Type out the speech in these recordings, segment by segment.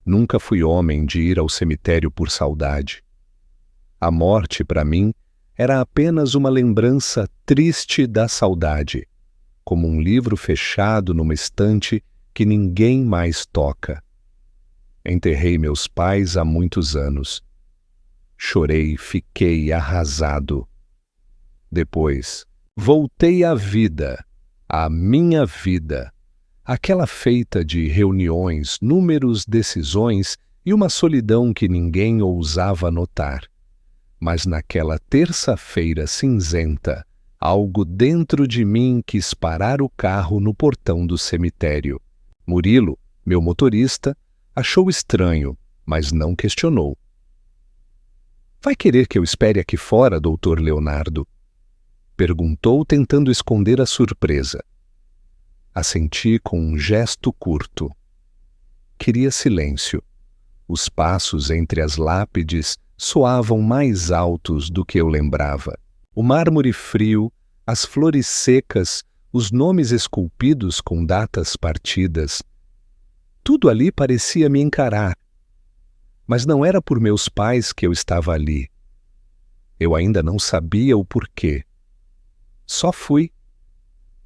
Nunca fui homem de ir ao cemitério por saudade. A morte, para mim, era apenas uma lembrança triste da saudade, como um livro fechado numa estante que ninguém mais toca. Enterrei meus pais há muitos anos. Chorei, fiquei arrasado. Depois, voltei à vida, à minha vida, aquela feita de reuniões, números, decisões e uma solidão que ninguém ousava notar. Mas naquela terça-feira cinzenta, algo dentro de mim quis parar o carro no portão do cemitério. Murilo, meu motorista, achou estranho, mas não questionou. Vai querer que eu espere aqui fora, doutor Leonardo? Perguntou, tentando esconder a surpresa. Assenti com um gesto curto. Queria silêncio. Os passos entre as lápides soavam mais altos do que eu lembrava. O mármore frio, as flores secas, os nomes esculpidos com datas partidas. Tudo ali parecia me encarar. Mas não era por meus pais que eu estava ali. Eu ainda não sabia o porquê. Só fui.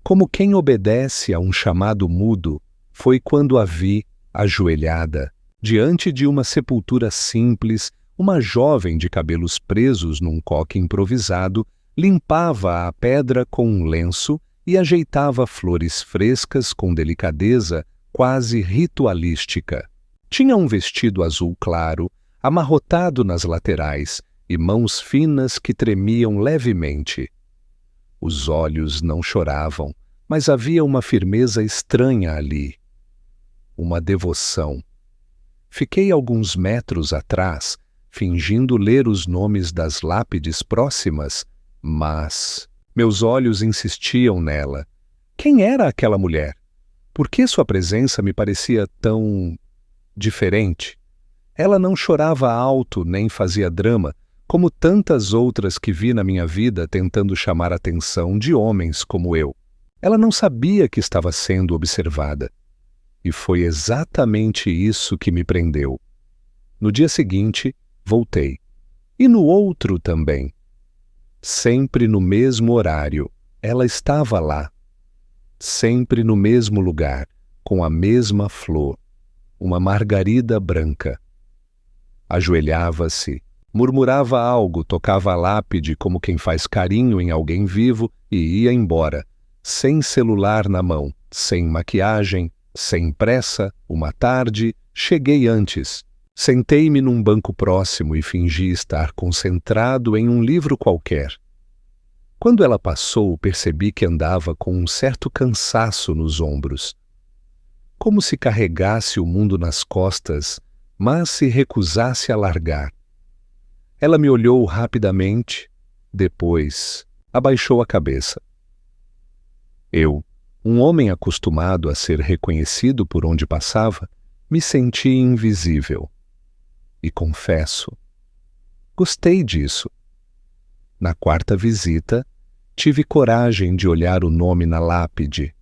Como quem obedece a um chamado mudo, foi quando a vi, ajoelhada, diante de uma sepultura simples. Uma jovem de cabelos presos num coque improvisado limpava a pedra com um lenço e ajeitava flores frescas com delicadeza quase ritualística. Tinha um vestido azul claro, amarrotado nas laterais, e mãos finas que tremiam levemente. Os olhos não choravam, mas havia uma firmeza estranha ali. Uma devoção. Fiquei alguns metros atrás, fingindo ler os nomes das lápides próximas, mas meus olhos insistiam nela. Quem era aquela mulher? Por que sua presença me parecia tão diferente? Ela não chorava alto nem fazia drama, como tantas outras que vi na minha vida tentando chamar a atenção de homens como eu. Ela não sabia que estava sendo observada. E foi exatamente isso que me prendeu. No dia seguinte, voltei. E no outro também. Sempre no mesmo horário, ela estava lá. Sempre no mesmo lugar, com a mesma flor, uma margarida branca. Ajoelhava-se, murmurava algo, tocava a lápide como quem faz carinho em alguém vivo e ia embora, sem celular na mão, sem maquiagem, sem pressa. Uma tarde, cheguei antes. Sentei-me num banco próximo e fingi estar concentrado em um livro qualquer. Quando ela passou, percebi que andava com um certo cansaço nos ombros. Como se carregasse o mundo nas costas, mas se recusasse a largar. Ela me olhou rapidamente, depois abaixou a cabeça. Eu, um homem acostumado a ser reconhecido por onde passava, me senti invisível. E confesso, gostei disso. Na quarta visita, tive coragem de olhar o nome na lápide.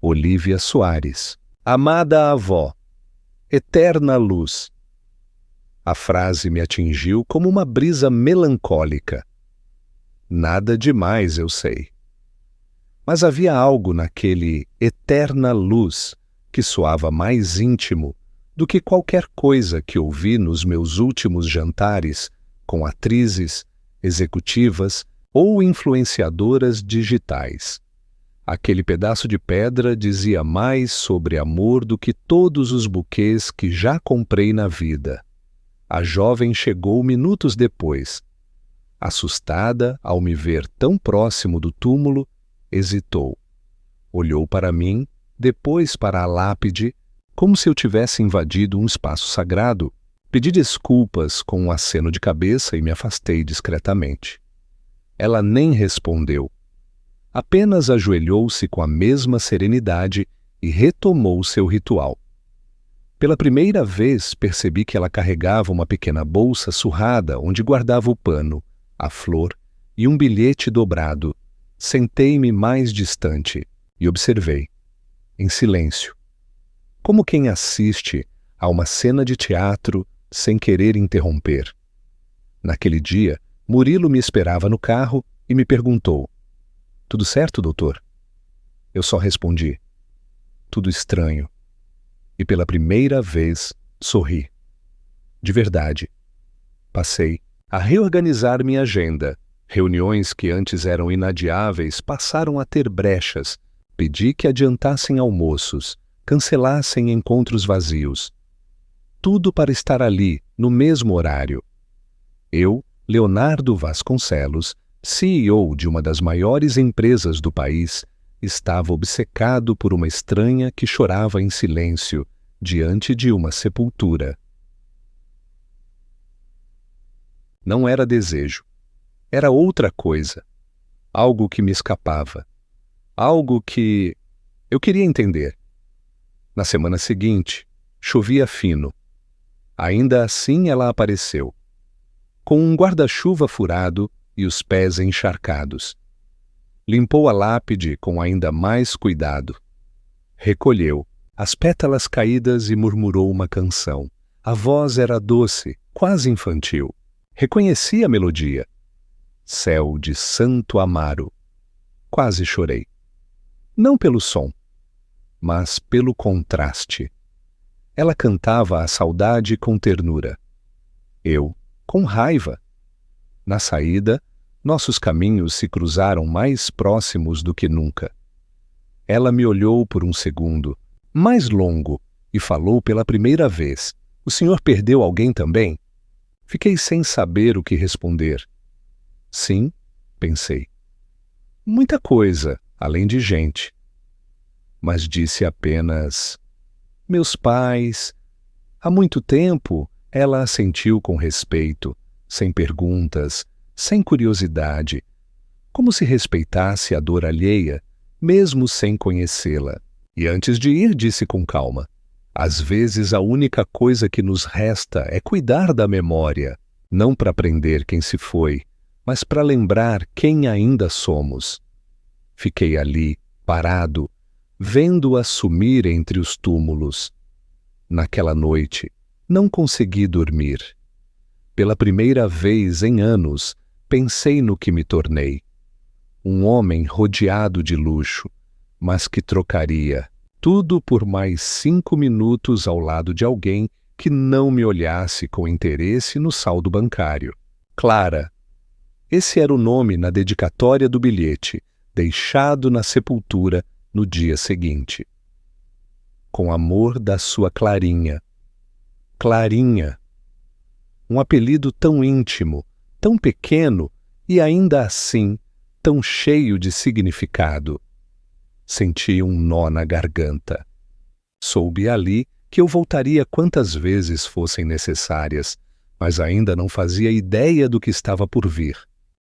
Olívia Soares, amada avó, eterna luz. A frase me atingiu como uma brisa melancólica. Nada demais, eu sei. Mas havia algo naquele eterna luz que soava mais íntimo do que qualquer coisa que ouvi nos meus últimos jantares com atrizes, executivas ou influenciadoras digitais. Aquele pedaço de pedra dizia mais sobre amor do que todos os buquês que já comprei na vida. A jovem chegou minutos depois. Assustada ao me ver tão próximo do túmulo, hesitou. Olhou para mim, depois para a lápide, como se eu tivesse invadido um espaço sagrado. Pedi desculpas com um aceno de cabeça e me afastei discretamente. Ela nem respondeu. Apenas ajoelhou-se com a mesma serenidade e retomou seu ritual. Pela primeira vez percebi que ela carregava uma pequena bolsa surrada onde guardava o pano, a flor e um bilhete dobrado. Sentei-me mais distante e observei, em silêncio. Como quem assiste a uma cena de teatro sem querer interromper. Naquele dia, Murilo me esperava no carro e me perguntou: "Tudo certo, doutor?" Eu só respondi: "Tudo estranho." E pela primeira vez sorri. De verdade. Passei a reorganizar minha agenda. Reuniões que antes eram inadiáveis passaram a ter brechas. Pedi que adiantassem almoços, cancelassem encontros vazios. Tudo para estar ali, no mesmo horário. Eu, Leonardo Vasconcelos, CEO de uma das maiores empresas do país, estava obcecado por uma estranha que chorava em silêncio diante de uma sepultura. Não era desejo. Era outra coisa. Algo que me escapava. Algo que eu queria entender. Na semana seguinte, chovia fino. Ainda assim ela apareceu, com um guarda-chuva furado e os pés encharcados. Limpou a lápide com ainda mais cuidado. Recolheu as pétalas caídas e murmurou uma canção. A voz era doce, quase infantil. Reconheci a melodia. Céu de Santo Amaro. Quase chorei. Não pelo som, mas pelo contraste. Ela cantava a saudade com ternura. Eu, com raiva. Na saída, nossos caminhos se cruzaram mais próximos do que nunca. Ela me olhou por um segundo, mais longo, e falou pela primeira vez: "O senhor perdeu alguém também?" Fiquei sem saber o que responder. Sim, pensei. Muita coisa, além de gente. Mas disse apenas: "Meus pais." Há muito tempo, ela assentiu com respeito, sem perguntas, sem curiosidade, como se respeitasse a dor alheia, mesmo sem conhecê-la. E antes de ir, disse com calma: "Às vezes a única coisa que nos resta é cuidar da memória, não para prender quem se foi, mas para lembrar quem ainda somos." Fiquei ali, parado, vendo-a sumir entre os túmulos. Naquela noite, não consegui dormir. Pela primeira vez em anos, pensei no que me tornei. Um homem rodeado de luxo, mas que trocaria tudo por mais 5 minutos ao lado de alguém que não me olhasse com interesse no saldo bancário. Clara. Esse era o nome na dedicatória do bilhete, deixado na sepultura no dia seguinte. Com amor da sua Clarinha. Clarinha. Um apelido tão íntimo, tão pequeno e ainda assim tão cheio de significado. Senti um nó na garganta. Soube ali que eu voltaria quantas vezes fossem necessárias, mas ainda não fazia ideia do que estava por vir.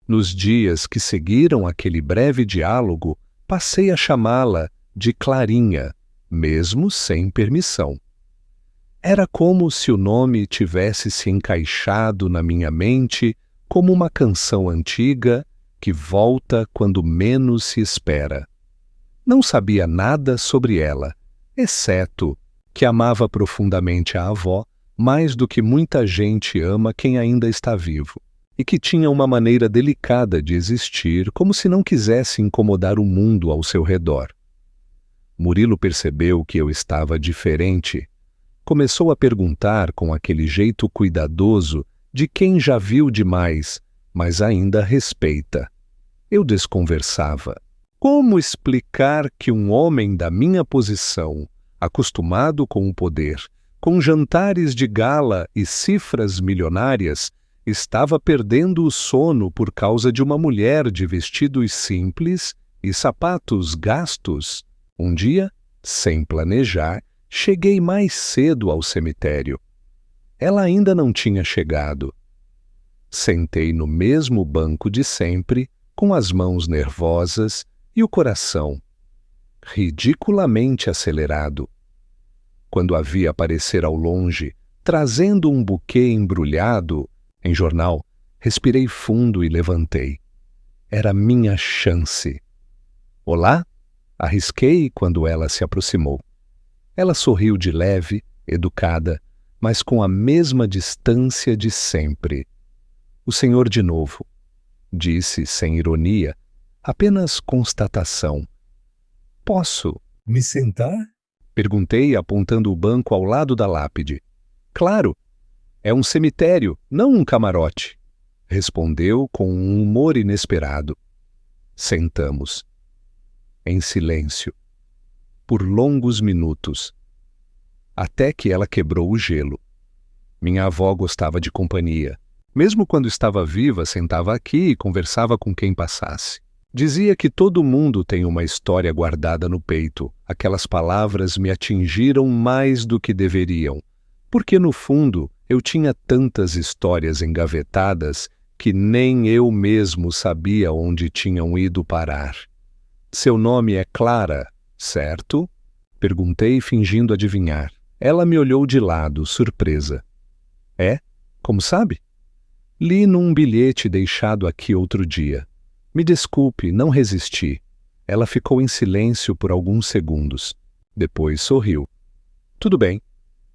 Nos dias que seguiram aquele breve diálogo, passei a chamá-la de Clarinha, mesmo sem permissão. Era como se o nome tivesse se encaixado na minha mente como uma canção antiga que volta quando menos se espera. Não sabia nada sobre ela, exceto que amava profundamente a avó mais do que muita gente ama quem ainda está vivo, e que tinha uma maneira delicada de existir, como se não quisesse incomodar o mundo ao seu redor. Murilo percebeu que eu estava diferente. Começou a perguntar com aquele jeito cuidadoso de quem já viu demais, mas ainda respeita. Eu desconversava. Como explicar que um homem da minha posição, acostumado com o poder, com jantares de gala e cifras milionárias, estava perdendo o sono por causa de uma mulher de vestidos simples e sapatos gastos? Um dia, sem planejar, cheguei mais cedo ao cemitério. Ela ainda não tinha chegado. Sentei no mesmo banco de sempre, com as mãos nervosas e o coração ridiculamente acelerado. Quando a vi aparecer ao longe, trazendo um buquê embrulhado em jornal, respirei fundo e levantei. Era minha chance. "Olá?" arrisquei quando ela se aproximou. Ela sorriu de leve, educada, mas com a mesma distância de sempre. O senhor de novo, disse sem ironia, apenas constatação. Posso me sentar? Perguntei, apontando o banco ao lado da lápide. Claro, é um cemitério, não um camarote, respondeu com um humor inesperado. Sentamos. Em silêncio. Por longos minutos. Até que ela quebrou o gelo. Minha avó gostava de companhia. Mesmo quando estava viva, sentava aqui e conversava com quem passasse. Dizia que todo mundo tem uma história guardada no peito. Aquelas palavras me atingiram mais do que deveriam, porque no fundo eu tinha tantas histórias engavetadas que nem eu mesmo sabia onde tinham ido parar. Seu nome é Clara, certo? Perguntei, fingindo adivinhar. Ela me olhou de lado, surpresa. É? Como sabe? Li num bilhete deixado aqui outro dia. Me desculpe, não resisti. Ela ficou em silêncio por alguns segundos. Depois sorriu. Tudo bem.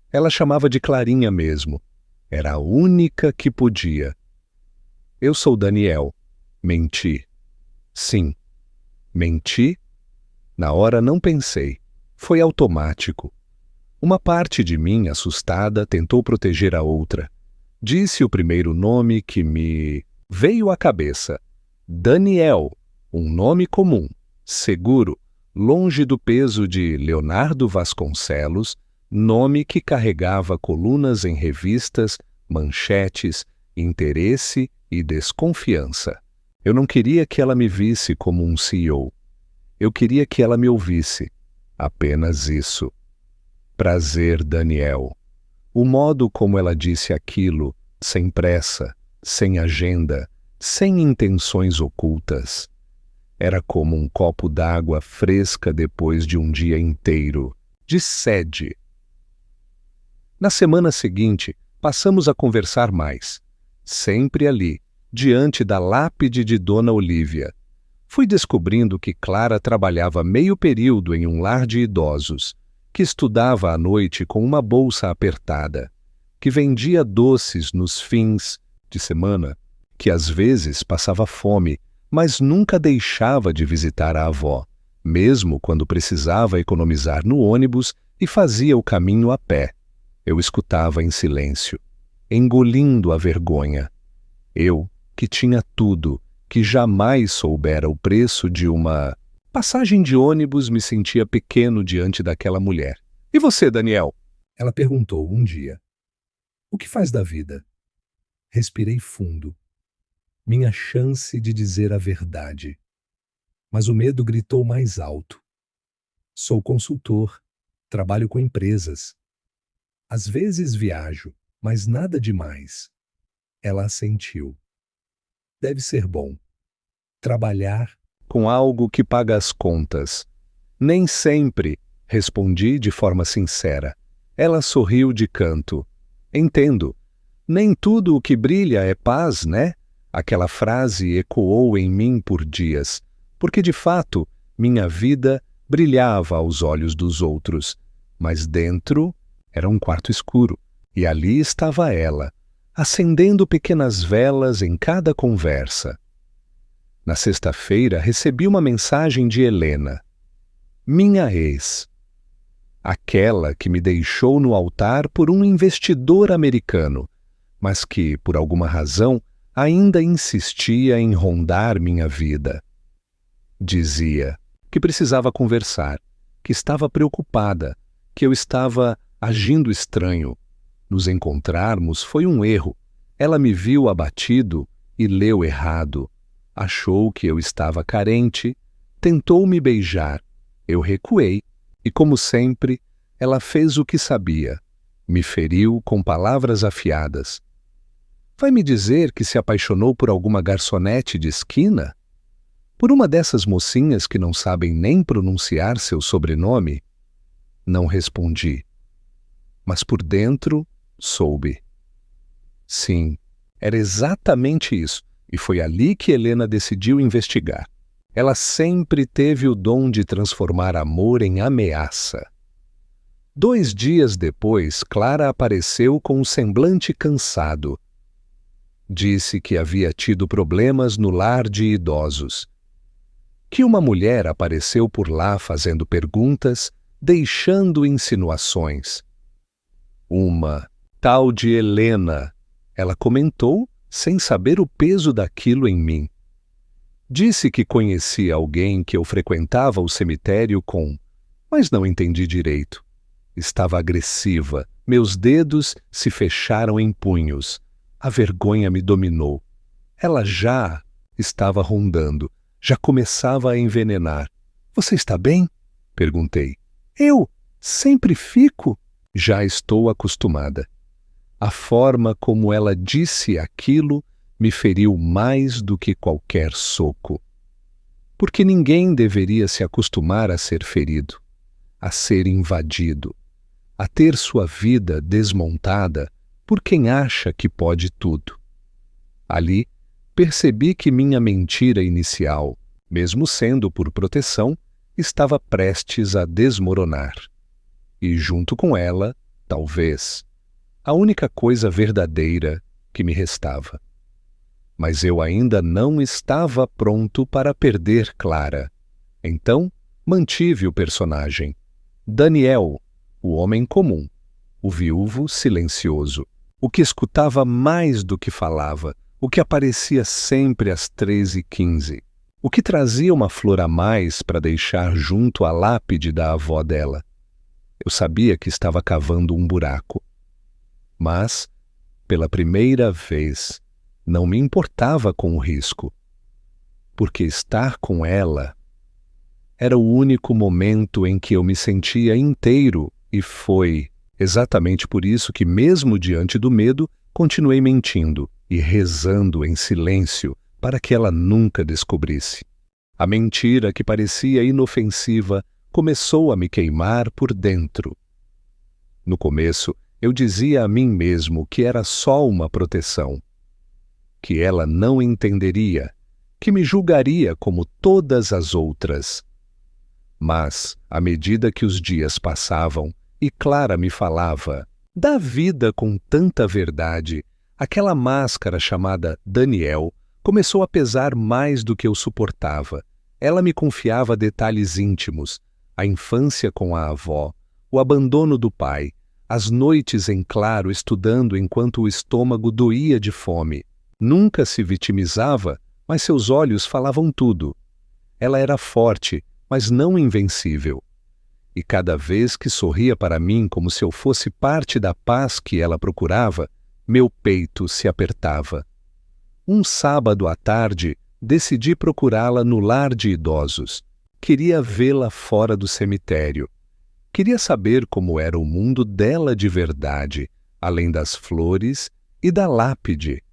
Ela chamava de Clarinha mesmo. Era a única que podia. Eu sou Daniel. Menti. Sim. Menti? Na hora não pensei. Foi automático. Uma parte de mim, assustada, tentou proteger a outra. Disse o primeiro nome que me veio à cabeça. Daniel, um nome comum, seguro, longe do peso de Leonardo Vasconcelos, nome que carregava colunas em revistas, manchetes, interesse e desconfiança. Eu não queria que ela me visse como um CEO. Eu queria que ela me ouvisse. Apenas isso. Prazer, Daniel. O modo como ela disse aquilo, sem pressa, sem agenda, sem intenções ocultas. Era como um copo d'água fresca depois de um dia inteiro, de sede. Na semana seguinte, passamos a conversar mais. Sempre ali, diante da lápide de Dona Olívia. Fui descobrindo que Clara trabalhava meio período em um lar de idosos, que estudava à noite com uma bolsa apertada, que vendia doces nos fins de semana, que às vezes passava fome, mas nunca deixava de visitar a avó, mesmo quando precisava economizar no ônibus e fazia o caminho a pé. Eu escutava em silêncio, engolindo a vergonha. Eu, que tinha tudo, que jamais soubera o preço de uma passagem de ônibus, me sentia pequeno diante daquela mulher. E você, Daniel? Ela perguntou um dia. O que faz da vida? Respirei fundo. Minha chance de dizer a verdade. Mas o medo gritou mais alto. Sou consultor. Trabalho com empresas. Às vezes viajo, mas nada demais. Ela assentiu. Deve ser bom. Trabalhar com algo que paga as contas. Nem sempre, respondi de forma sincera. Ela sorriu de canto. Entendo. Nem tudo o que brilha é paz, né? Aquela frase ecoou em mim por dias, porque de fato minha vida brilhava aos olhos dos outros, mas dentro era um quarto escuro, e ali estava ela, acendendo pequenas velas em cada conversa. Na sexta-feira recebi uma mensagem de Helena, minha ex, aquela que me deixou no altar por um investidor americano, mas que, por alguma razão, ainda insistia em rondar minha vida. Dizia que precisava conversar, que estava preocupada, que eu estava agindo estranho. Nos encontrarmos foi um erro. Ela me viu abatido e leu errado. Achou que eu estava carente, tentou me beijar. Eu recuei e, como sempre, ela fez o que sabia. Me feriu com palavras afiadas. Vai me dizer que se apaixonou por alguma garçonete de esquina? Por uma dessas mocinhas que não sabem nem pronunciar seu sobrenome? Não respondi. Mas por dentro, soube. Sim, era exatamente isso, e foi ali que Helena decidiu investigar. Ela sempre teve o dom de transformar amor em ameaça. 2 dias depois, Clara apareceu com um semblante cansado. Disse que havia tido problemas no lar de idosos. Que uma mulher apareceu por lá fazendo perguntas, deixando insinuações. Uma tal de Helena, ela comentou, sem saber o peso daquilo em mim. Disse que conhecia alguém que eu frequentava o cemitério com... Mas não entendi direito. Estava agressiva, meus dedos se fecharam em punhos. A vergonha me dominou. Ela já estava rondando, já começava a envenenar. Você está bem? Perguntei. Eu sempre fico. Já estou acostumada. A forma como ela disse aquilo me feriu mais do que qualquer soco. Porque ninguém deveria se acostumar a ser ferido, a ser invadido, a ter sua vida desmontada por quem acha que pode tudo. Ali, percebi que minha mentira inicial, mesmo sendo por proteção, estava prestes a desmoronar. E junto com ela, talvez, a única coisa verdadeira que me restava. Mas eu ainda não estava pronto para perder Clara. Então, mantive o personagem. Daniel, o homem comum, o viúvo silencioso, o que escutava mais do que falava, o que aparecia sempre às 13h15, o que trazia uma flor a mais para deixar junto à lápide da avó dela. Eu sabia que estava cavando um buraco. Mas, pela primeira vez, não me importava com o risco, porque estar com ela era o único momento em que eu me sentia inteiro e foi exatamente por isso que, mesmo diante do medo, continuei mentindo e rezando em silêncio para que ela nunca descobrisse. A mentira que parecia inofensiva começou a me queimar por dentro. No começo, eu dizia a mim mesmo que era só uma proteção, que ela não entenderia, que me julgaria como todas as outras. Mas, à medida que os dias passavam e Clara me falava da vida com tanta verdade, aquela máscara chamada Daniel começou a pesar mais do que eu suportava. Ela me confiava detalhes íntimos, a infância com a avó, o abandono do pai, as noites em claro estudando enquanto o estômago doía de fome. Nunca se vitimizava, mas seus olhos falavam tudo. Ela era forte, mas não invencível. E cada vez que sorria para mim como se eu fosse parte da paz que ela procurava, meu peito se apertava. Um sábado à tarde, decidi procurá-la no lar de idosos. Queria vê-la fora do cemitério. Queria saber como era o mundo dela de verdade, além das flores e da lápide.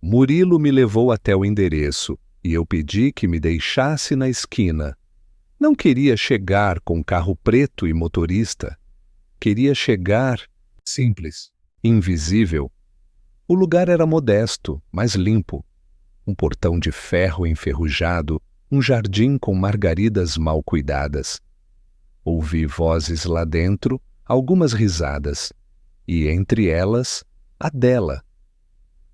Murilo me levou até o endereço e eu pedi que me deixasse na esquina. Não queria chegar com carro preto e motorista. Queria chegar simples, invisível. O lugar era modesto, mas limpo. Um portão de ferro enferrujado, um jardim com margaridas mal cuidadas. Ouvi vozes lá dentro, algumas risadas, e entre elas, a dela.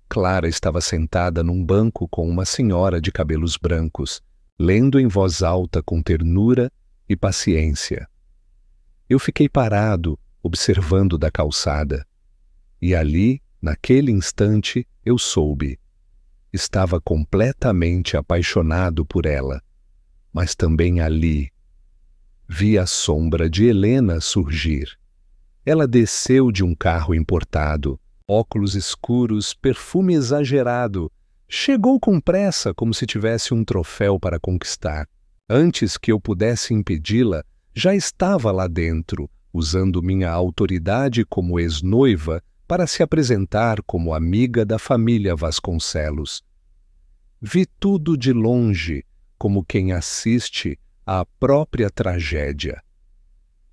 Clara estava sentada num banco com uma senhora de cabelos brancos, lendo em voz alta com ternura e paciência. Eu fiquei parado, observando da calçada. E ali, naquele instante, eu soube. Estava completamente apaixonado por ela. Mas também ali vi a sombra de Helena surgir. Ela desceu de um carro importado, óculos escuros, perfume exagerado. Chegou com pressa, como se tivesse um troféu para conquistar. Antes que eu pudesse impedi-la, já estava lá dentro, usando minha autoridade como ex-noiva para se apresentar como amiga da família Vasconcelos. Vi tudo de longe, como quem assiste à própria tragédia.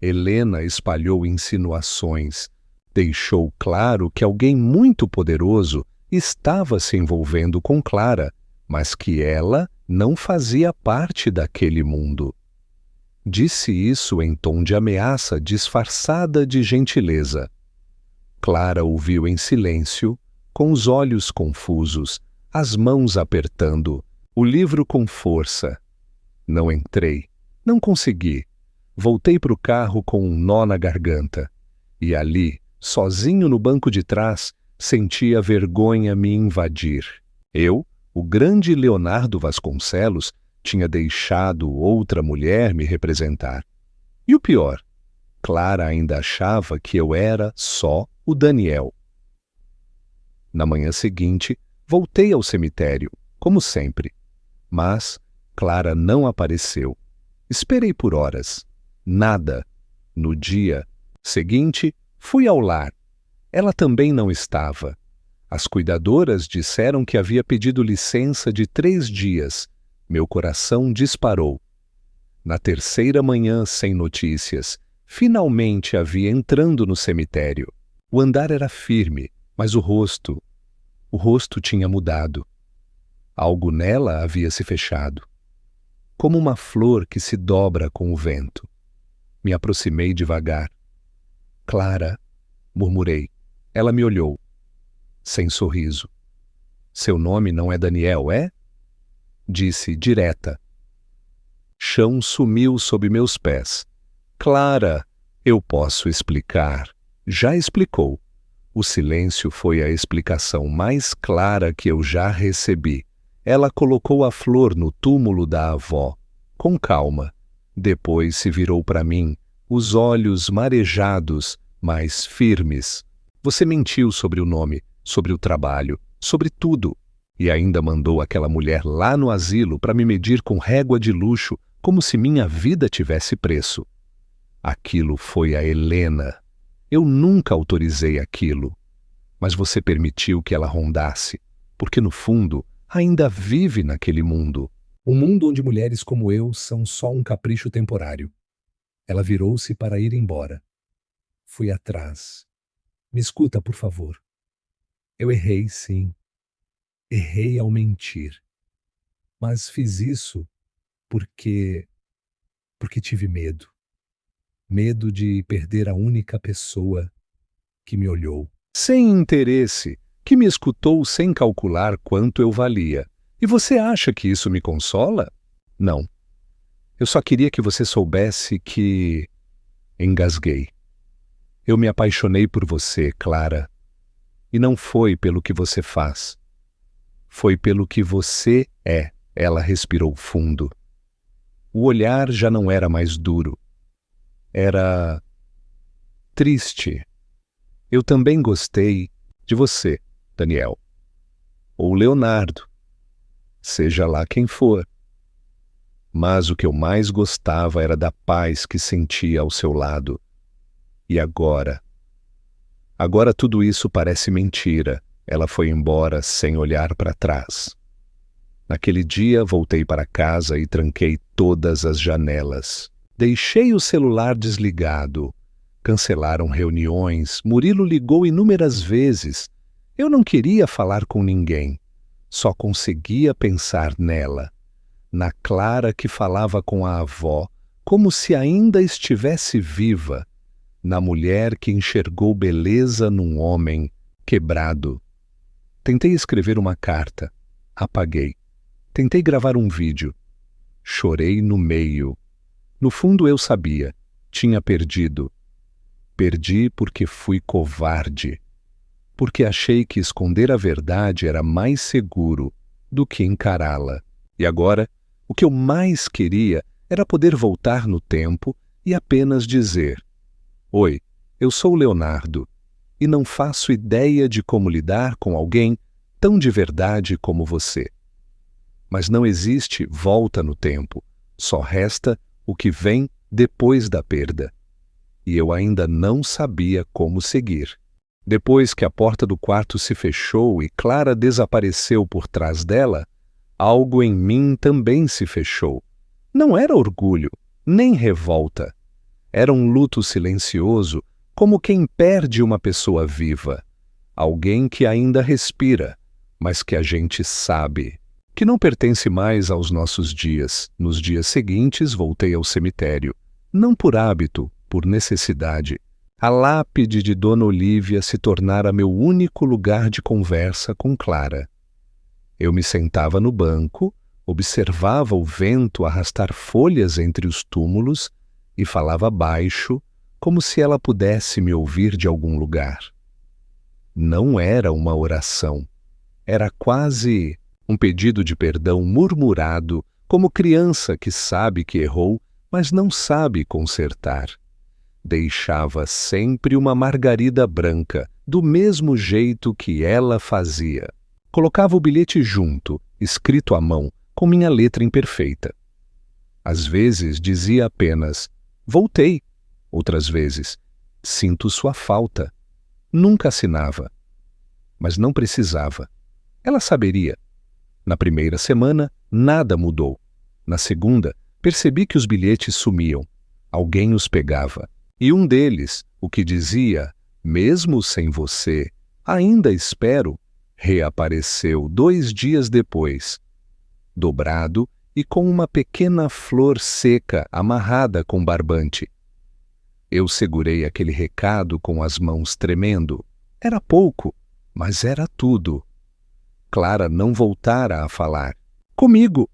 Helena espalhou insinuações, deixou claro que alguém muito poderoso estava se envolvendo com Clara, mas que ela não fazia parte daquele mundo. Disse isso em tom de ameaça disfarçada de gentileza. Clara ouviu em silêncio, com os olhos confusos, as mãos apertando, o livro com força. Não entrei, não consegui. Voltei para o carro com um nó na garganta. E ali, sozinho no banco de trás, senti a vergonha me invadir. Eu, o grande Leonardo Vasconcelos, tinha deixado outra mulher me representar. E o pior, Clara ainda achava que eu era só o Daniel. Na manhã seguinte, voltei ao cemitério, como sempre. Mas Clara não apareceu. Esperei por horas. Nada. No dia seguinte, fui ao lar. Ela também não estava. As cuidadoras disseram que havia pedido licença de 3 dias. Meu coração disparou. Na terceira manhã sem notícias, finalmente a vi entrando no cemitério. O andar era firme, mas o rosto tinha mudado. Algo nela havia se fechado. Como uma flor que se dobra com o vento. Me aproximei devagar. Clara, murmurei. Ela me olhou, sem sorriso. Seu nome não é Daniel, é? Disse direta. Chão sumiu sob meus pés. Clara, eu posso explicar. Já explicou. O silêncio foi a explicação mais clara que eu já recebi. Ela colocou a flor no túmulo da avó, com calma. Depois se virou para mim, os olhos marejados, mas firmes. Você mentiu sobre o nome, sobre o trabalho, sobre tudo. E ainda mandou aquela mulher lá no asilo para me medir com régua de luxo, como se minha vida tivesse preço. Aquilo foi a Helena. Eu nunca autorizei aquilo. Mas você permitiu que ela rondasse, porque no fundo ainda vive naquele mundo. Um mundo onde mulheres como eu são só um capricho temporário. Ela virou-se para ir embora. Fui atrás. Me escuta, por favor. Eu errei, sim. Errei ao mentir. Mas fiz isso porque tive medo. Medo de perder a única pessoa que me olhou. Sem interesse, que me escutou sem calcular quanto eu valia. E você acha que isso me consola? Não. Eu só queria que você soubesse que... Engasguei. Eu me apaixonei por você, Clara. E não foi pelo que você faz. Foi pelo que você é. Ela respirou fundo. O olhar já não era mais duro. Era... triste. Eu também gostei de você, Daniel. Ou Leonardo. Seja lá quem for. Mas o que eu mais gostava era da paz que sentia ao seu lado. E agora? Agora tudo isso parece mentira. Ela foi embora sem olhar para trás. Naquele dia voltei para casa e tranquei todas as janelas. Deixei o celular desligado. Cancelaram reuniões, Murilo ligou inúmeras vezes. Eu não queria falar com ninguém. Só conseguia pensar nela, na Clara que falava com a avó, como se ainda estivesse viva, na mulher que enxergou beleza num homem quebrado. Tentei escrever uma carta, apaguei. Tentei gravar um vídeo. Chorei no meio. No fundo eu sabia, tinha perdido. Perdi porque fui covarde. Porque achei que esconder a verdade era mais seguro do que encará-la. E agora, o que eu mais queria era poder voltar no tempo e apenas dizer: Oi, eu sou o Leonardo, e não faço ideia de como lidar com alguém tão de verdade como você. Mas não existe volta no tempo, só resta o que vem depois da perda. E eu ainda não sabia como seguir. Depois que a porta do quarto se fechou e Clara desapareceu por trás dela, algo em mim também se fechou. Não era orgulho, nem revolta. Era um luto silencioso, como quem perde uma pessoa viva. Alguém que ainda respira, mas que a gente sabe que não pertence mais aos nossos dias. Nos dias seguintes, voltei ao cemitério, não por hábito, por necessidade. A lápide de Dona Olívia se tornara meu único lugar de conversa com Clara. Eu me sentava no banco, observava o vento arrastar folhas entre os túmulos e falava baixo, como se ela pudesse me ouvir de algum lugar. Não era uma oração, era quase um pedido de perdão murmurado, como criança que sabe que errou, mas não sabe consertar. Deixava sempre uma margarida branca, do mesmo jeito que ela fazia. Colocava o bilhete junto, escrito à mão, com minha letra imperfeita. Às vezes dizia apenas, voltei. Outras vezes, sinto sua falta. Nunca assinava. Mas não precisava. Ela saberia. Na primeira semana, nada mudou. Na segunda, percebi que os bilhetes sumiam. Alguém os pegava. E um deles, o que dizia, mesmo sem você, ainda espero, reapareceu 2 dias depois, dobrado e com uma pequena flor seca amarrada com barbante. Eu segurei aquele recado com as mãos tremendo. Era pouco, mas era tudo. Clara não voltara a falar comigo,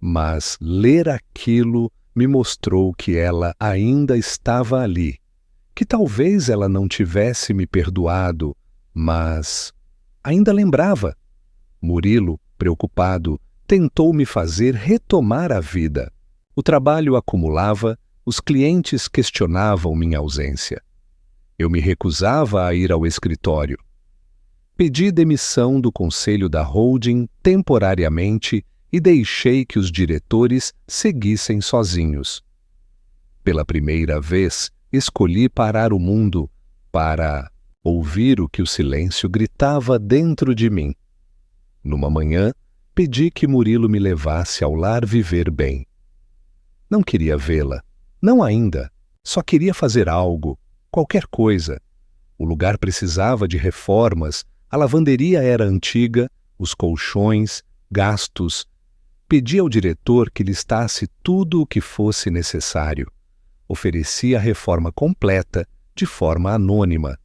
mas ler aquilo me mostrou que ela ainda estava ali, que talvez ela não tivesse me perdoado, mas ainda lembrava. Murilo, preocupado, tentou me fazer retomar a vida. O trabalho acumulava, os clientes questionavam minha ausência. Eu me recusava a ir ao escritório. Pedi demissão do conselho da holding temporariamente e deixei que os diretores seguissem sozinhos. Pela primeira vez, escolhi parar o mundo para ouvir o que o silêncio gritava dentro de mim. Numa manhã, pedi que Murilo me levasse ao lar viver bem. Não queria vê-la, não ainda, só queria fazer algo, qualquer coisa. O lugar precisava de reformas, a lavanderia era antiga, os colchões, gastos. Pedi ao diretor que listasse tudo o que fosse necessário. Ofereci a reforma completa, de forma anônima.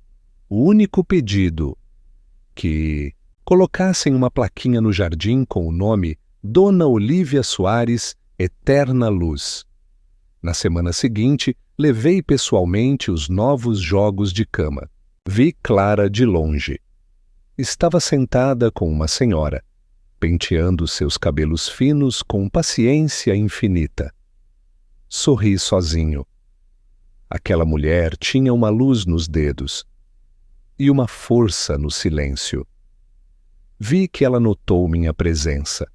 O único pedido, que colocassem uma plaquinha no jardim com o nome Dona Olívia Soares, Eterna Luz. Na semana seguinte, levei pessoalmente os novos jogos de cama. Vi Clara de longe. Estava sentada com uma senhora, penteando seus cabelos finos com paciência infinita. Sorri sozinho. Aquela mulher tinha uma luz nos dedos e uma força no silêncio. Vi que ela notou minha presença.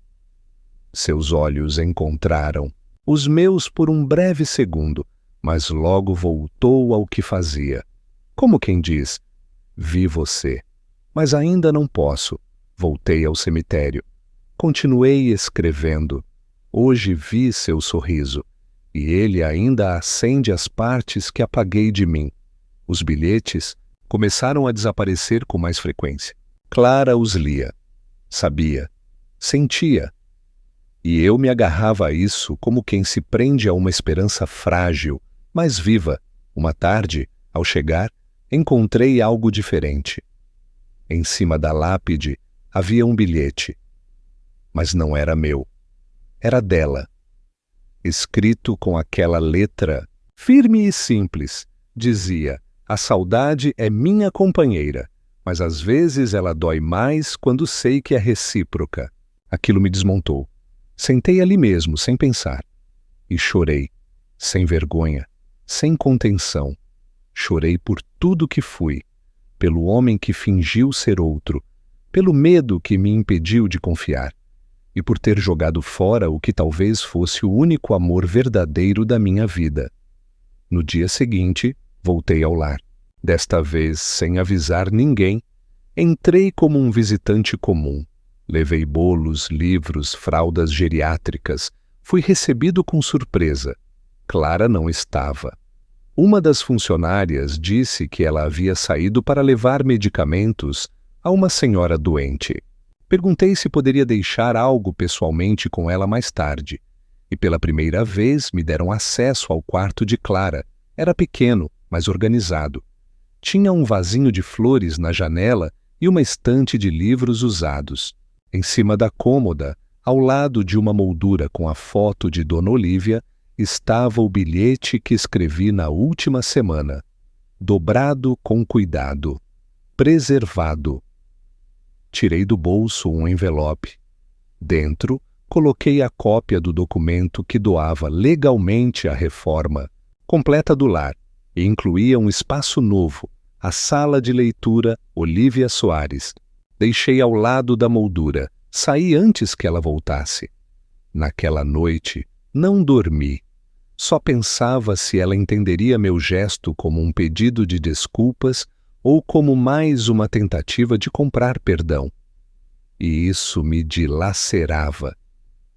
Seus olhos encontraram os meus por um breve segundo, mas logo voltou ao que fazia. Como quem diz, vi você, mas ainda não posso. Voltei ao cemitério. Continuei escrevendo. Hoje vi seu sorriso, e ele ainda acende as partes que apaguei de mim. Os bilhetes começaram a desaparecer com mais frequência. Clara os lia. Sabia. Sentia. E eu me agarrava a isso como quem se prende a uma esperança frágil, mas viva. Uma tarde, ao chegar, encontrei algo diferente. Em cima da lápide havia um bilhete. Mas não era meu. Era dela. Escrito com aquela letra, firme e simples, dizia: a saudade é minha companheira, mas às vezes ela dói mais quando sei que é recíproca. Aquilo me desmontou. Sentei ali mesmo, sem pensar. E chorei, sem vergonha, sem contenção. Chorei por tudo que fui, pelo homem que fingiu ser outro, pelo medo que me impediu de confiar, e por ter jogado fora o que talvez fosse o único amor verdadeiro da minha vida. No dia seguinte, voltei ao lar. Desta vez, sem avisar ninguém, entrei como um visitante comum. Levei bolos, livros, fraldas geriátricas. Fui recebido com surpresa. Clara não estava. Uma das funcionárias disse que ela havia saído para levar medicamentos a uma senhora doente. Perguntei se poderia deixar algo pessoalmente com ela mais tarde, e pela primeira vez me deram acesso ao quarto de Clara. Era pequeno, mas organizado. Tinha um vasinho de flores na janela e uma estante de livros usados. Em cima da cômoda, ao lado de uma moldura com a foto de Dona Olívia, estava o bilhete que escrevi na última semana. Dobrado com cuidado. Preservado. Tirei do bolso um envelope. Dentro, coloquei a cópia do documento que doava legalmente à reforma, completa do lar, e incluía um espaço novo, a sala de leitura Olívia Soares. Deixei ao lado da moldura, saí antes que ela voltasse. Naquela noite, não dormi. Só pensava se ela entenderia meu gesto como um pedido de desculpas ou como mais uma tentativa de comprar perdão. E isso me dilacerava.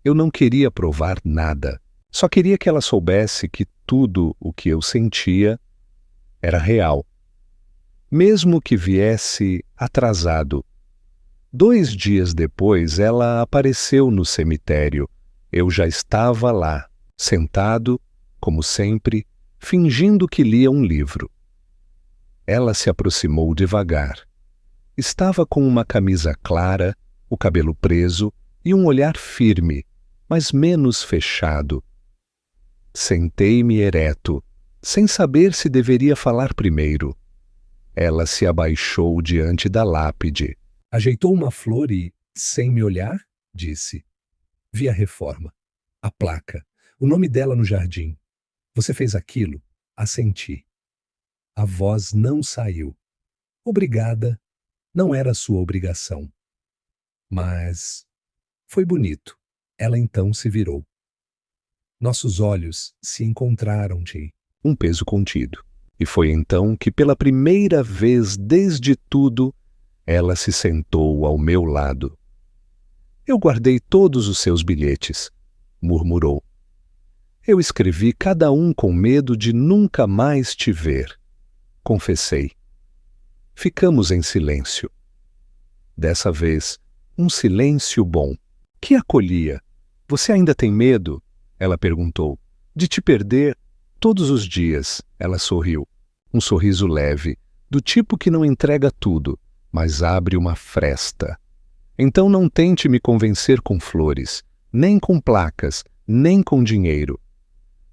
Eu não queria provar nada. Só queria que ela soubesse que tudo o que eu sentia era real. Mesmo que viesse atrasado. 2 dias depois, ela apareceu no cemitério. Eu já estava lá, sentado, como sempre, fingindo que lia um livro. Ela se aproximou devagar. Estava com uma camisa clara, o cabelo preso e um olhar firme, mas menos fechado. Sentei-me ereto, sem saber se deveria falar primeiro. Ela se abaixou diante da lápide. Ajeitou uma flor e, sem me olhar, disse: Vi a reforma, a placa, o nome dela no jardim. Você fez aquilo? Assenti. A voz não saiu. Obrigada, não era sua obrigação. Mas foi bonito. Ela então se virou. Nossos olhos se encontraram, Jay. Um peso contido. E foi então que, pela primeira vez desde tudo, ela se sentou ao meu lado. Eu guardei todos os seus bilhetes, murmurou. Eu escrevi cada um com medo de nunca mais te ver. Confessei. Ficamos em silêncio. Dessa vez, um silêncio bom, que acolhia. Você ainda tem medo? Ela perguntou. De te perder? Todos os dias, ela sorriu. Um sorriso leve, do tipo que não entrega tudo, mas abre uma fresta. Então não tente me convencer com flores, nem com placas, nem com dinheiro.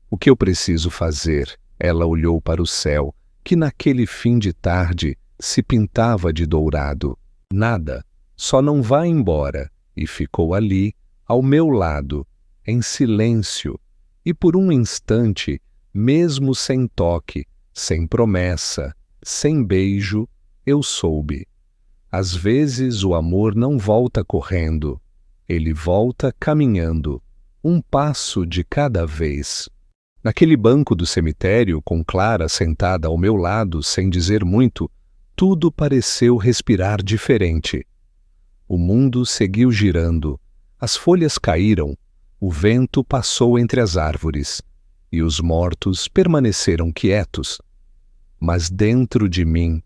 O que eu preciso fazer? Ela olhou para o céu, que naquele fim de tarde se pintava de dourado. Nada, só não vá embora, e ficou ali, ao meu lado, em silêncio, e por um instante, mesmo sem toque, sem promessa, sem beijo, eu soube. Às vezes o amor não volta correndo, ele volta caminhando, um passo de cada vez. Naquele banco do cemitério, com Clara sentada ao meu lado sem dizer muito, tudo pareceu respirar diferente. O mundo seguiu girando, as folhas caíram, o vento passou entre as árvores, e os mortos permaneceram quietos. Mas dentro de mim,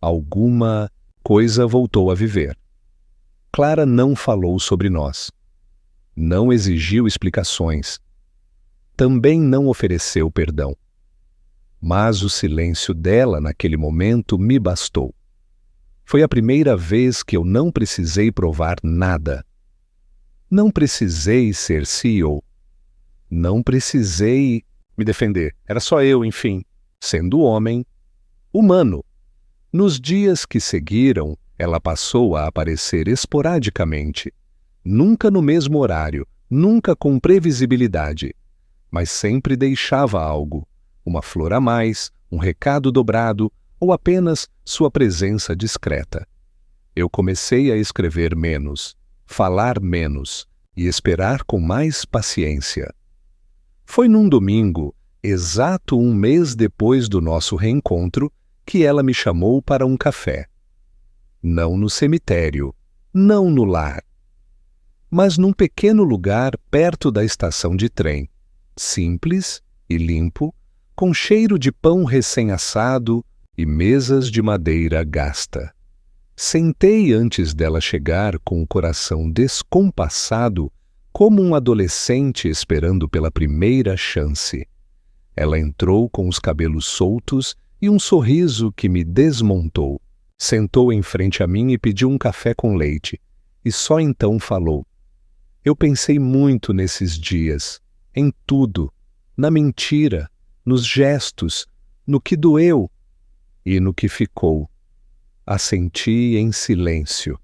alguma coisa voltou a viver. Clara não falou sobre nós. Não exigiu explicações. Também não ofereceu perdão. Mas o silêncio dela naquele momento me bastou. Foi a primeira vez que eu não precisei provar nada. Não precisei ser CEO. Não precisei me defender. Era só eu, enfim, sendo homem, humano. Nos dias que seguiram, ela passou a aparecer esporadicamente. Nunca no mesmo horário, nunca com previsibilidade. Mas sempre deixava algo, uma flor a mais, um recado dobrado ou apenas sua presença discreta. Eu comecei a escrever menos, falar menos e esperar com mais paciência. Foi num domingo, exato um mês depois do nosso reencontro, que ela me chamou para um café. Não no cemitério, não no lar, mas num pequeno lugar perto da estação de trem, simples e limpo, com cheiro de pão recém-assado e mesas de madeira gasta. Sentei antes dela chegar com o coração descompassado, como um adolescente esperando pela primeira chance. Ela entrou com os cabelos soltos e um sorriso que me desmontou. Sentou em frente a mim e pediu um café com leite, e só então falou. Eu pensei muito nesses dias, em tudo, na mentira, nos gestos, no que doeu e no que ficou. Assenti em silêncio.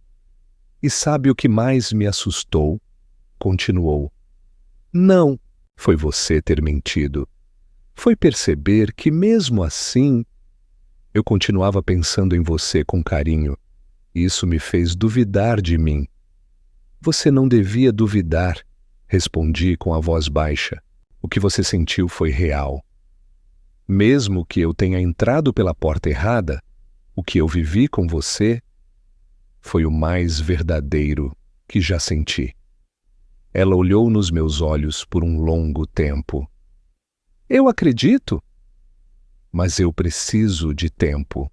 E sabe o que mais me assustou? Continuou. Não foi você ter mentido. Foi perceber que, mesmo assim, eu continuava pensando em você com carinho. Isso me fez duvidar de mim. Você não devia duvidar, respondi com a voz baixa. O que você sentiu foi real. Mesmo que eu tenha entrado pela porta errada, o que eu vivi com você foi o mais verdadeiro que já senti. Ela olhou nos meus olhos por um longo tempo. Eu acredito, mas eu preciso de tempo.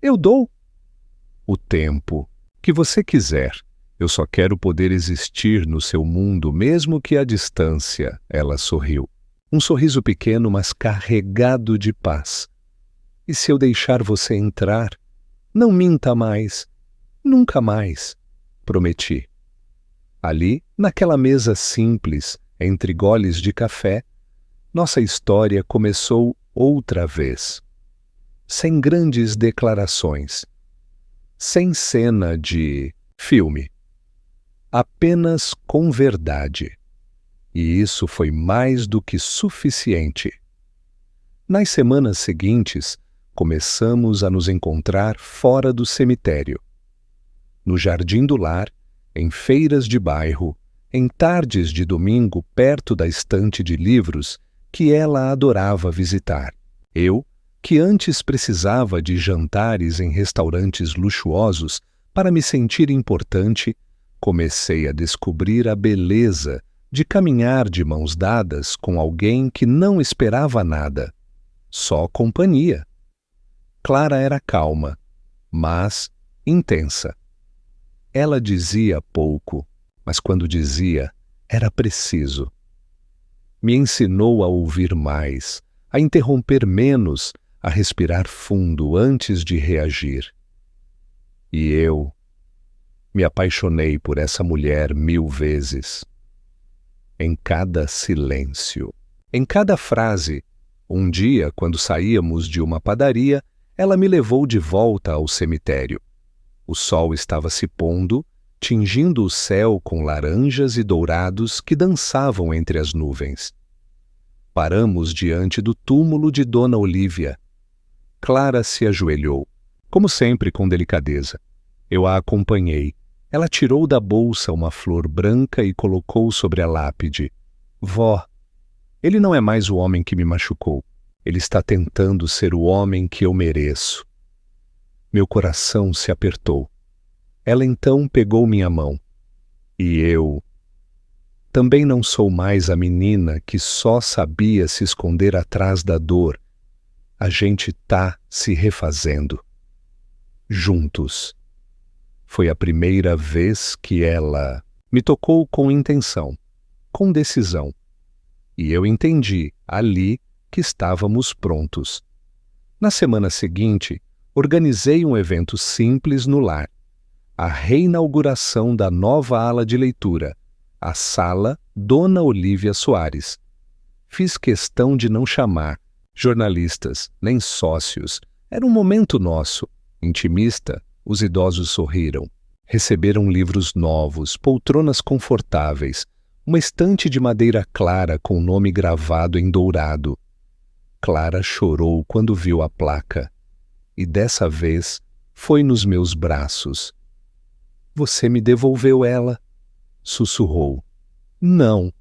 Eu dou o tempo que você quiser. Eu só quero poder existir no seu mundo, mesmo que à distância. Ela sorriu. Um sorriso pequeno, mas carregado de paz. E se eu deixar você entrar, não minta mais, nunca mais, prometi. Ali, naquela mesa simples, entre goles de café, nossa história começou outra vez. Sem grandes declarações, sem cena de filme, apenas com verdade. E isso foi mais do que suficiente. Nas semanas seguintes, começamos a nos encontrar fora do cemitério. No jardim do lar, em feiras de bairro, em tardes de domingo perto da estante de livros que ela adorava visitar. Eu, que antes precisava de jantares em restaurantes luxuosos para me sentir importante, comecei a descobrir a beleza de caminhar de mãos dadas com alguém que não esperava nada, só companhia. Clara era calma, mas intensa. Ela dizia pouco, mas quando dizia, era preciso. Me ensinou a ouvir mais, a interromper menos, a respirar fundo antes de reagir. E eu me apaixonei por essa mulher 1000 vezes. Em cada silêncio, em cada frase. Um dia, quando saíamos de uma padaria, ela me levou de volta ao cemitério. O sol estava se pondo, tingindo o céu com laranjas e dourados que dançavam entre as nuvens. Paramos diante do túmulo de Dona Olívia. Clara se ajoelhou, como sempre com delicadeza. Eu a acompanhei. Ela tirou da bolsa uma flor branca e colocou sobre a lápide. Vó, ele não é mais o homem que me machucou. Ele está tentando ser o homem que eu mereço. Meu coração se apertou. Ela então pegou minha mão. E eu também não sou mais a menina que só sabia se esconder atrás da dor. A gente tá se refazendo. Juntos. Foi a primeira vez que ela me tocou com intenção, com decisão. E eu entendi, ali, que estávamos prontos. Na semana seguinte, organizei um evento simples no lar. A reinauguração da nova ala de leitura, a Sala Dona Olívia Soares. Fiz questão de não chamar jornalistas, nem sócios. Era um momento nosso, intimista. Os idosos sorriram. Receberam livros novos, poltronas confortáveis, uma estante de madeira clara com o nome gravado em dourado. Clara chorou quando viu a placa. E dessa vez foi nos meus braços. Você me devolveu ela, sussurrou. Não.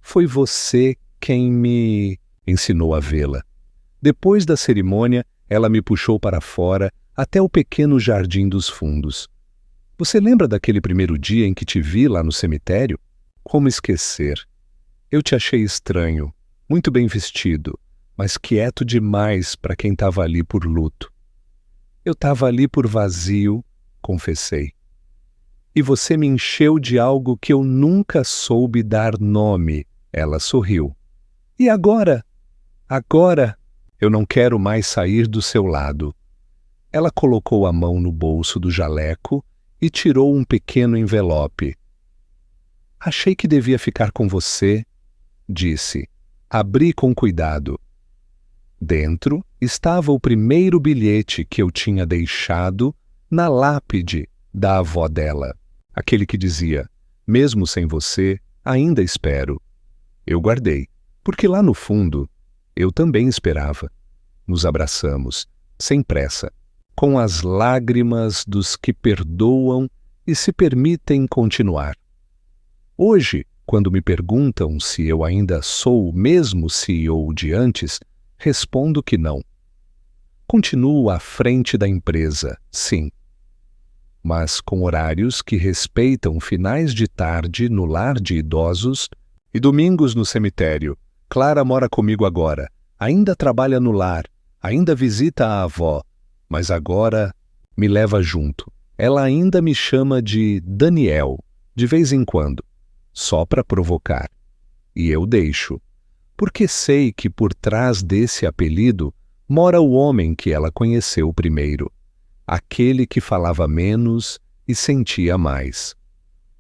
Foi você quem me ensinou a vê-la. Depois da cerimônia, ela me puxou para fora até o pequeno jardim dos fundos. Você lembra daquele primeiro dia em que te vi lá no cemitério? Como esquecer? Eu te achei estranho, muito bem vestido, mas quieto demais para quem estava ali por luto. Eu estava ali por vazio, confessei. E você me encheu de algo que eu nunca soube dar nome. Ela sorriu. E agora? Agora eu não quero mais sair do seu lado. Ela colocou a mão no bolso do jaleco e tirou um pequeno envelope. Achei que devia ficar com você, disse. Abri com cuidado. Dentro estava o primeiro bilhete que eu tinha deixado na lápide da avó dela. Aquele que dizia, mesmo sem você, ainda espero. Eu guardei, porque lá no fundo, eu também esperava. Nos abraçamos, sem pressa, com as lágrimas dos que perdoam e se permitem continuar. Hoje, quando me perguntam se eu ainda sou o mesmo CEO de antes, respondo que não. Continuo à frente da empresa, sim, mas com horários que respeitam finais de tarde no lar de idosos e domingos no cemitério. Clara mora comigo agora, ainda trabalha no lar, ainda visita a avó, mas agora me leva junto. Ela ainda me chama de Daniel, de vez em quando, só para provocar. E eu deixo, porque sei que por trás desse apelido mora o homem que ela conheceu primeiro, aquele que falava menos e sentia mais.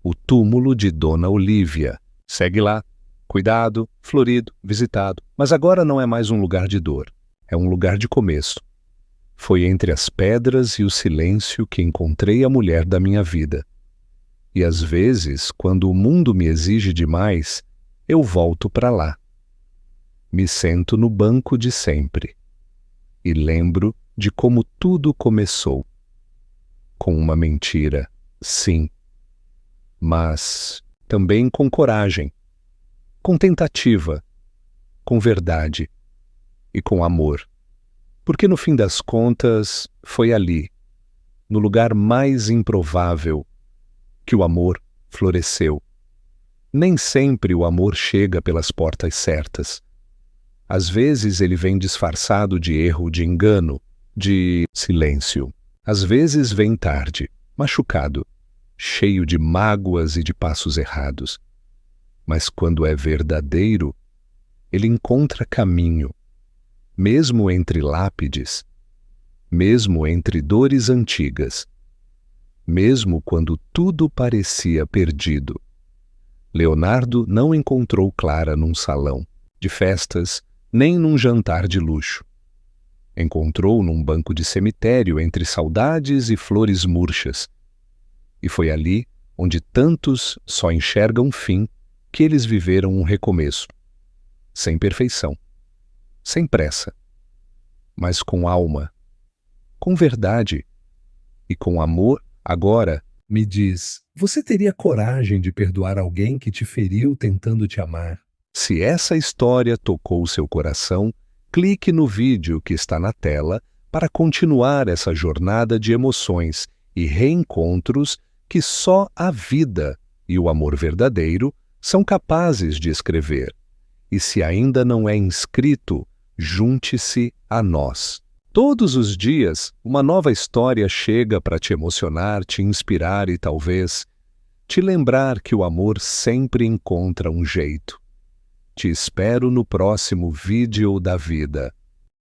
O túmulo de Dona Olívia. Segue lá. Cuidado, florido, visitado. Mas agora não é mais um lugar de dor. É um lugar de começo. Foi entre as pedras e o silêncio que encontrei a mulher da minha vida. E às vezes, quando o mundo me exige demais, eu volto para lá. Me sento no banco de sempre. E lembro de como tudo começou. Com uma mentira, sim. Mas também com coragem, com tentativa, com verdade e com amor. Porque no fim das contas, foi ali, no lugar mais improvável, que o amor floresceu. Nem sempre o amor chega pelas portas certas. Às vezes ele vem disfarçado de erro, de engano, de silêncio. Às vezes vem tarde, machucado, cheio de mágoas e de passos errados. Mas quando é verdadeiro, ele encontra caminho, mesmo entre lápides, mesmo entre dores antigas, mesmo quando tudo parecia perdido. Leonardo não encontrou Clara num salão de festas, nem num jantar de luxo. Encontrou num banco de cemitério entre saudades e flores murchas. E foi ali onde tantos só enxergam fim que eles viveram um recomeço. Sem perfeição, sem pressa, mas com alma, com verdade e com amor. Agora, me diz, você teria coragem de perdoar alguém que te feriu tentando te amar? Se essa história tocou seu coração, clique no vídeo que está na tela para continuar essa jornada de emoções e reencontros que só a vida e o amor verdadeiro são capazes de escrever. E se ainda não é inscrito, junte-se a nós. Todos os dias, uma nova história chega para te emocionar, te inspirar e talvez te lembrar que o amor sempre encontra um jeito. Te espero no próximo vídeo da vida.